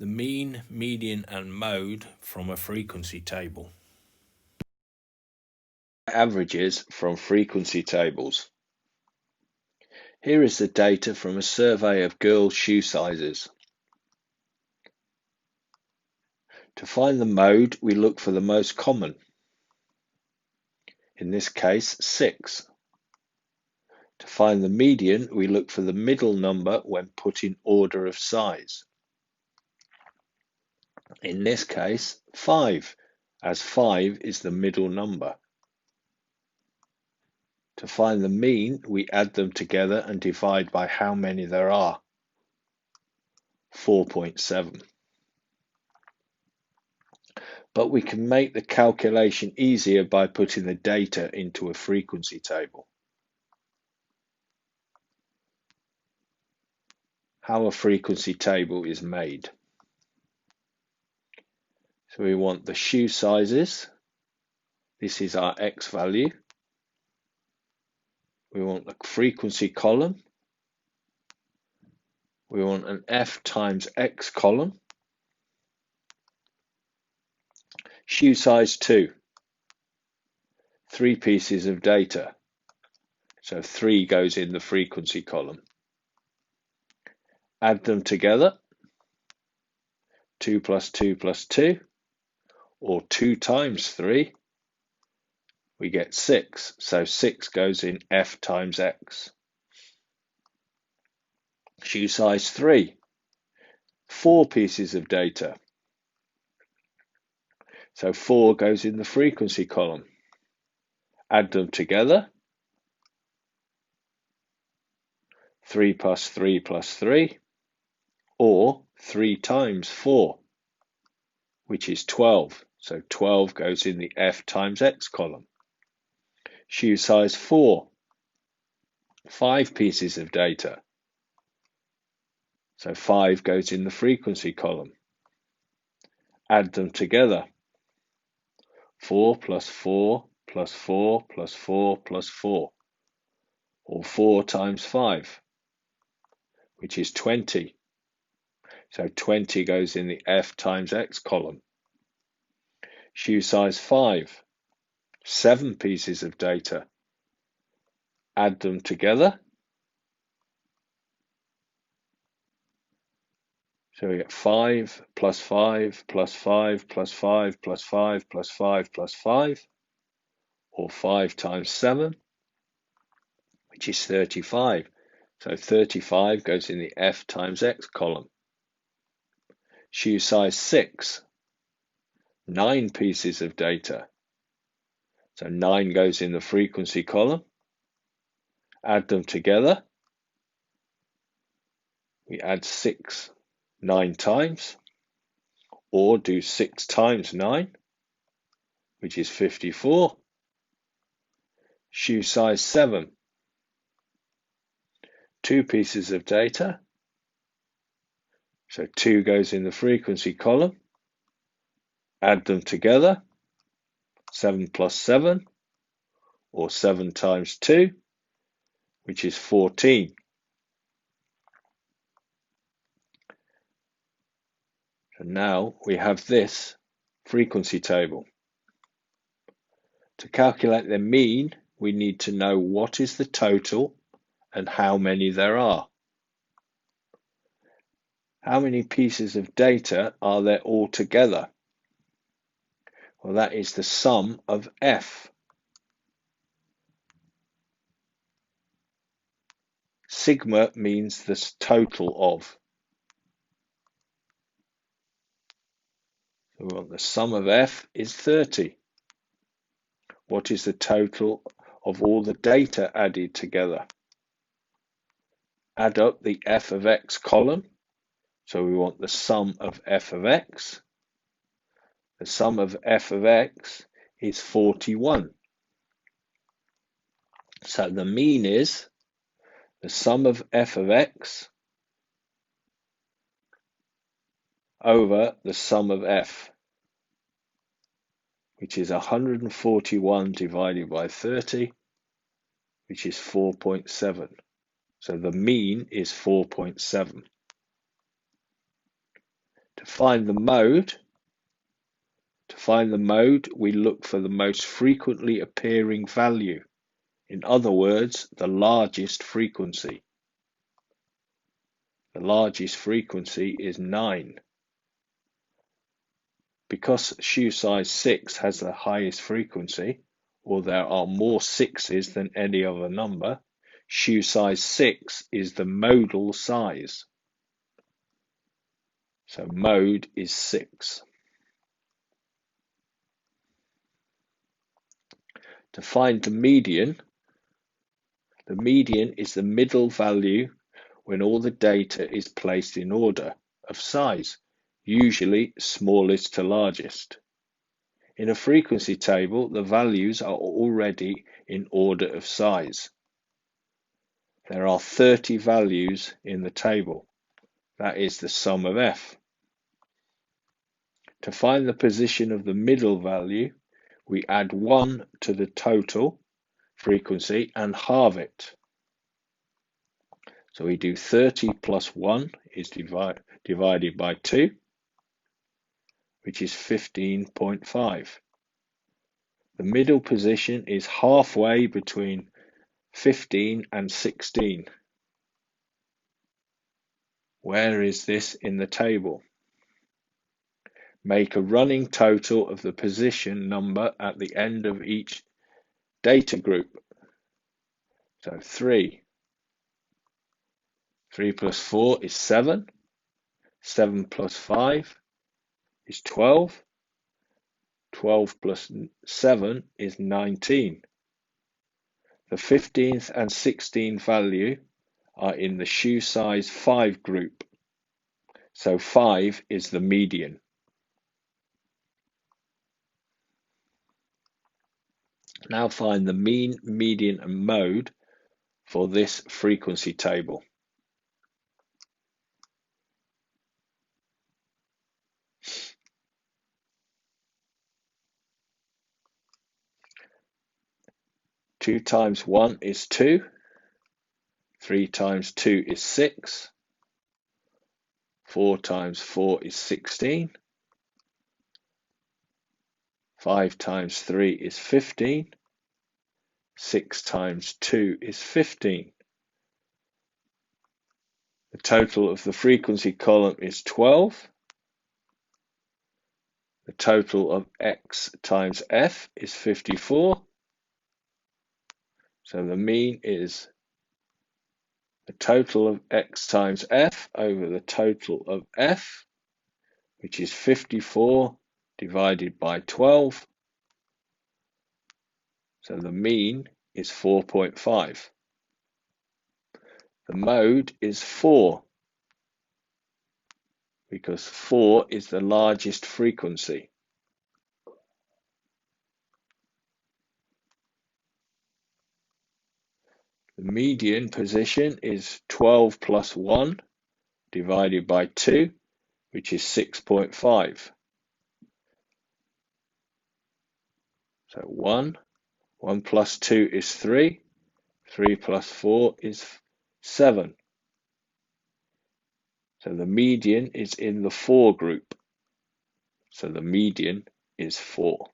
the mean, median and mode from a frequency table. Averages from frequency tables. Here is the data from a survey of girls' shoe sizes. To find the mode, we look for the most common. In this case, 6. To find the median, we look for the middle number when put in order of size. In this case, 5, as 5 is the middle number. To find the mean, we add them together and divide by how many there are. 4.7. But we can make the calculation easier by putting the data into a frequency table. How a frequency table is made. So we want the shoe sizes. This is our X value. We want the frequency column. We want an F times X column. Shoe size 2. 3 pieces of data. So 3 goes in the frequency column. Add them together. 2 plus 2 plus 2. Or 2 times 3. We get 6. So 6 goes in F times X. Shoe size 3. 4 pieces of data. So 4 goes in the frequency column. Add them together. 3 plus 3 plus 3. Or 3 times 4, which is 12. So 12 goes in the F times X column. Shoe size 4. 5 pieces of data. So 5 goes in the frequency column. Add them together. 4 plus 4 plus 4 plus 4 plus 4. Or 4 times 5, which is 20. So 20 goes in the F times X column. Shoe size 5. 7 pieces of data. Add them together. So we get 5 plus 5 plus 5 plus 5 plus 5 plus 5 plus 5, or 5 times 7, which is 35. So 35 goes in the F times X column. Shoe size 6. 9 pieces of data. So 9 goes in the frequency column. Add them together. We add 6 9 times, or do 6 times 9, which is 54. Shoe size 7. 2 pieces of data. So 2 goes in the frequency column. Add them together. 7 plus 7, or 7 times 2, which is 14. So now we have this frequency table. To calculate the mean, we need to know what is the total and how many there are. How many pieces of data are there altogether? Well, that is the sum of F. Sigma means the total of. So we want the sum of F is 30. What is the total of all the data added together? Add up the F of X column. So we want the sum of F of X. The sum of F of X is 41. So the mean is the sum of F of X over the sum of F, which is 141 divided by 30, which is 4.7. So the mean is 4.7. To To find the mode, we look for the most frequently appearing value. In other words, the largest frequency. The largest frequency is 9. Because shoe size 6 has the highest frequency, or there are more 6s than any other number, shoe size 6 is the modal size. So mode is 6. To find the median is the middle value when all the data is placed in order of size, usually smallest to largest. In a frequency table, the values are already in order of size. There are 30 values in the table. That is the sum of f. To find the position of the middle value, we add 1 to the total frequency and halve it. So we do 30 plus 1 is divided by 2, which is 15.5. The middle position is halfway between 15 and 16. Where is this in the table? Make a running total of the position number at the end of each data group. So 3. 3 plus 4 is 7. 7 plus 5 is 12. 12 plus 7 is 19. The 15th and 16th value are in the shoe size 5 group. So 5 is the median. Now find the mean, median, and mode for this frequency table. Two times 1 is 2. 3 times 2 is 6. 4 times 4 is 16. 5 times 3 is 15. 6 times 2 is 15. The total of the frequency column is 12. The total of x times f is 54. So the mean is the total of x times f over the total of f, which is 54 divided by 12. So the mean is 4.5. The mode is 4 because 4 is the largest frequency. The median position is 12 plus 1 divided by 2, which is 6.5. So 1 plus 2 is 3. 3 plus 4 is 7. So the median is in the 4 group. So the median is 4.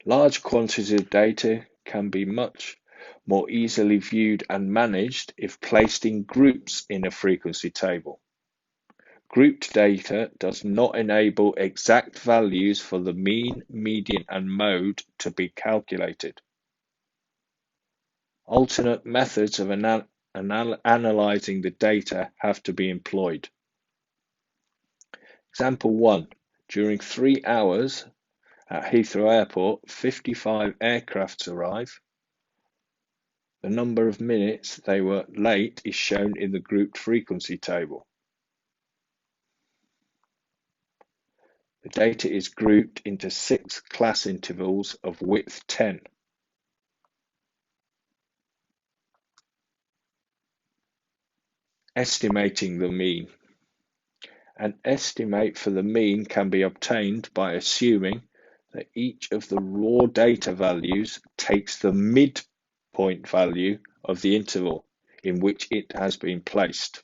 Large quantities of data can be much more easily viewed and managed if placed in groups in a frequency table. Grouped data does not enable exact values for the mean, median, and mode to be calculated. Alternate methods of analyzing the data have to be employed. Example 1. During 3 hours at Heathrow Airport, 55 aircrafts arrive. The number of minutes they were late is shown in the grouped frequency table. The data is grouped into 6 class intervals of width 10. Estimating the mean. An estimate for the mean can be obtained by assuming that each of the raw data values takes the midpoint value of the interval. in which it has been placed.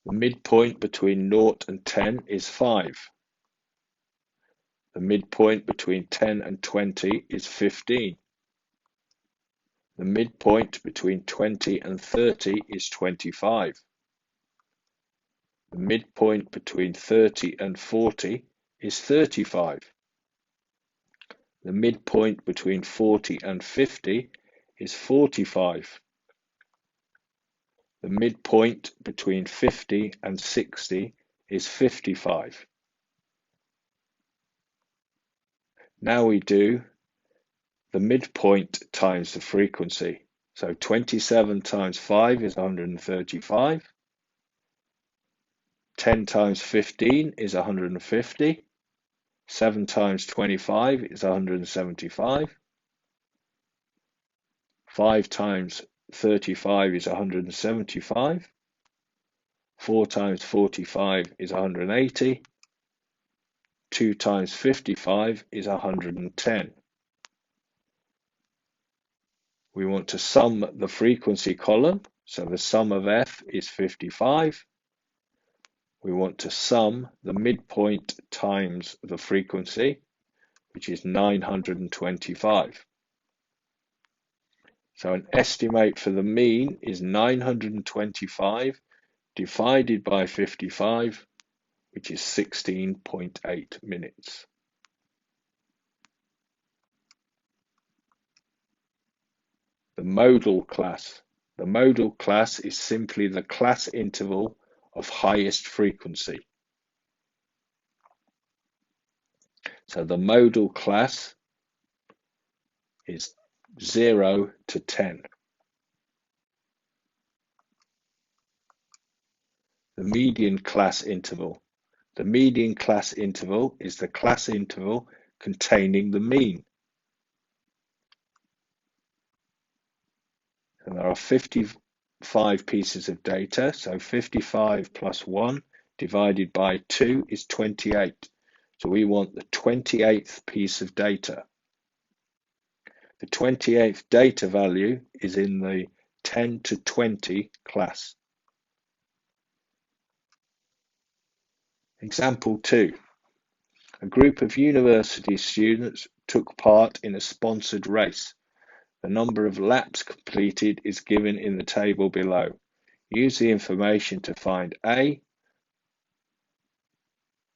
The midpoint between 0 and 10 is 5. The midpoint between 10 and 20 is 15. The midpoint between 20 and 30 is 25. The midpoint between 30 and 40 is 35. The midpoint between 40 and 50 is 45. The midpoint between 50 and 60 is 55. Now we do the midpoint times the frequency. So 27 times 5 is 135. 10 times 15 is 150. 7 times 25 is 175. 5 times 35 is 175. 4 times 45 is 180. 2 times 55 is 110. We want to sum the frequency column, so the sum of f is 55. We want to sum the midpoint times the frequency, which is 925. So an estimate for the mean is 925 divided by 55, which is 16.8 minutes. The modal class. The modal class is simply the class interval of highest frequency. So the modal class is 0 to 10. The median class interval. The median class interval is the class interval containing the mean. And there are 55 pieces of data, so 55 plus 1 divided by 2 is 28. So we want the 28th piece of data. The 28th data value is in the 10 to 20 class. Example 2. A group of university students took part in a sponsored race. The number of laps completed is given in the table below. Use the information to find A,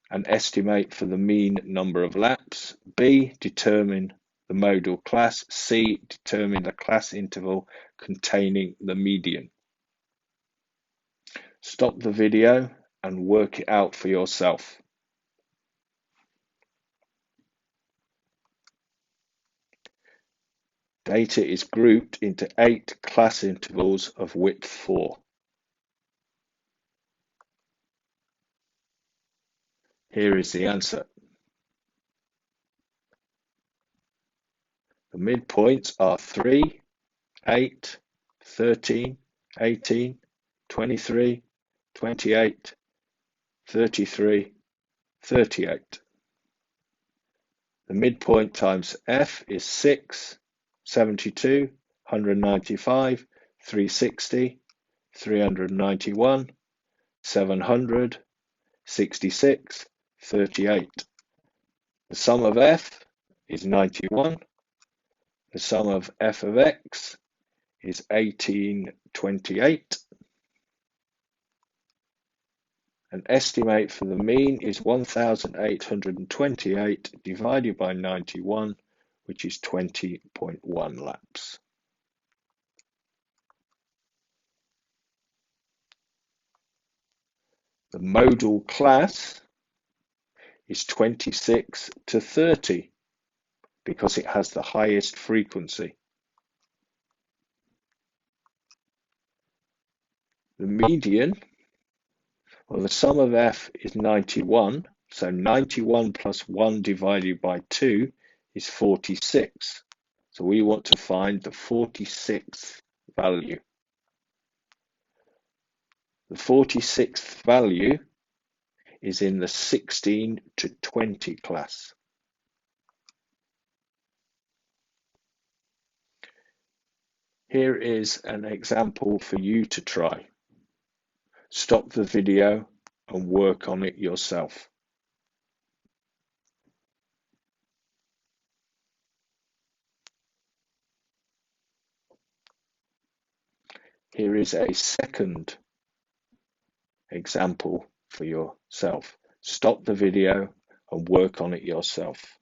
an estimate for the mean number of laps, B, determine the modal class, C, determine the class interval containing the median. Stop the video and work it out for yourself. Data is grouped into 8 class intervals of width 4. Here is the answer. The midpoints are 3, 8, 13, 18, 23, 28, 33, 38. The midpoint times f is 6, 72, 195, 360, 391, 700, 66, 38. The sum of f is 91. The sum of f of x is 1828. An estimate for the mean is 1828 divided by 91, which is 20.1 laps. The modal class is 26 to 30 because it has the highest frequency. The median, well, the sum of f is 91, so 91 plus 1 divided by 2 is 46. So we want to find the 46th value. The 46th value is in the 16 to 20 class. Here is an example for you to try. Stop the video and work on it yourself. Here is a second example for yourself. Stop the video and work on it yourself.